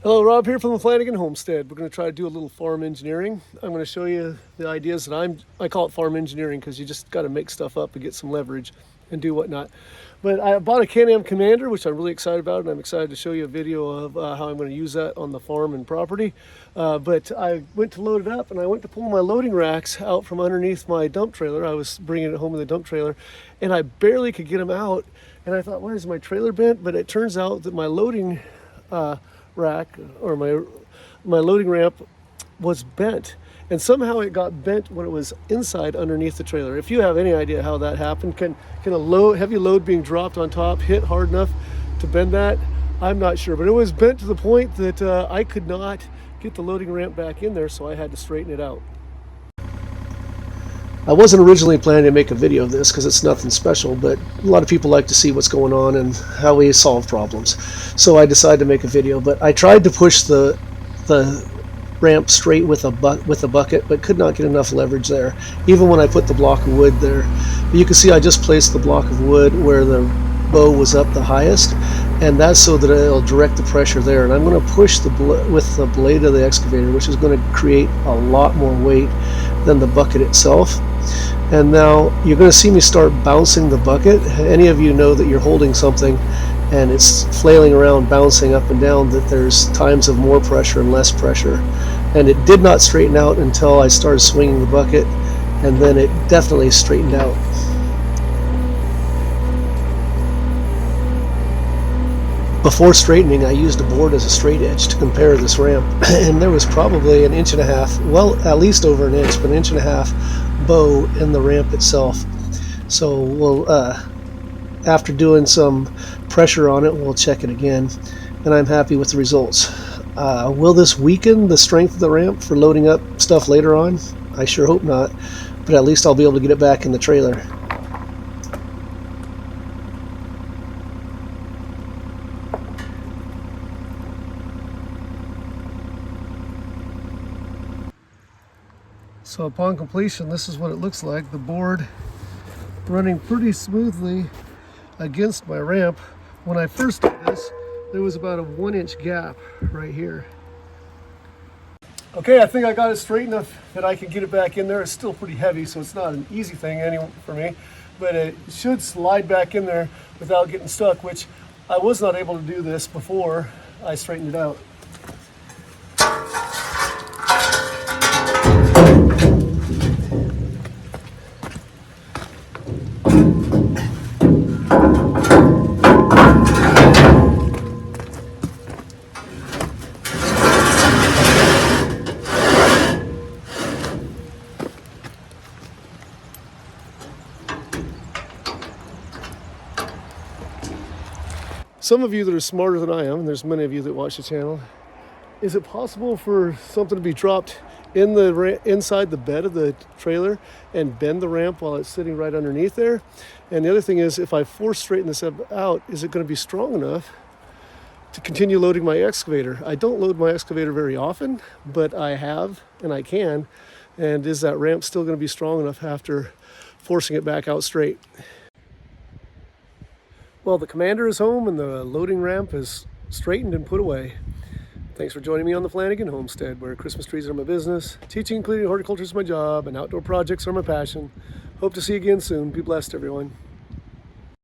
Hello, Rob here from the Flanagan Homestead. We're going to try to do a little farm engineering. I'm going to show you the ideas that I call it farm engineering because you just got to make stuff up and get some leverage and do whatnot. But I bought a Can-Am Commander, which I'm really excited about, and I'm excited to show you a video of how I'm going to use that on the farm and property. But I went to load it up, and I went to pull my loading racks out from underneath my dump trailer. I was bringing it home in the dump trailer, and I barely could get them out. And I thought, why is my trailer bent? But it turns out that my loading rack or my loading ramp was bent, and somehow it got bent when it was inside underneath the trailer. If you have any idea how that happened, can a heavy load being dropped on top hit hard enough to bend that? I'm not sure, but it was bent to the point that I could not get the loading ramp back in there, so I had to straighten it out. I wasn't originally planning to make a video of this because it's nothing special, but a lot of people like to see what's going on and how we solve problems. So I decided to make a video, but I tried to push the ramp straight with a bucket, but could not get enough leverage there, even when I put the block of wood there. But you can see I just placed the block of wood where the bow was up the highest, and that's so that it'll direct the pressure there. And I'm going to push with the blade of the excavator, which is going to create a lot more weight than the bucket itself. And now you're going to see me start bouncing the bucket. Any of you know that you're holding something and it's flailing around, bouncing up and down, that there's times of more pressure and less pressure. And it did not straighten out until I started swinging the bucket, and then it definitely straightened out. Before straightening, I used a board as a straight edge to compare this ramp, and there was probably 1.5 inches, well, at least over 1 inch, but 1.5 inches bow in the ramp itself. So we'll, after doing some pressure on it, we'll check it again, and I'm happy with the results. Will this weaken the strength of the ramp for loading up stuff later on? I sure hope not, but at least I'll be able to get it back in the trailer. So upon completion, this is what it looks like. The board running pretty smoothly against my ramp. When I first did this, there was about a 1 inch gap right here. Okay, I think I got it straight enough that I can get it back in there. It's still pretty heavy, so it's not an easy thing for me, but it should slide back in there without getting stuck, which I was not able to do this before I straightened it out. Some of you that are smarter than I am, and there's many of you that watch the channel, is it possible for something to be dropped in inside the bed of the trailer and bend the ramp while it's sitting right underneath there? And the other thing is, if I force straighten this out, is it going to be strong enough to continue loading my excavator? I don't load my excavator very often, but I have and I can. And is that ramp still going to be strong enough after forcing it back out straight? Well, the Commander is home and the loading ramp is straightened and put away. Thanks for joining me on the Flanagan Homestead, where Christmas trees are my business, teaching and cleaning horticulture is my job, and outdoor projects are my passion. Hope to see you again soon. Be blessed, everyone.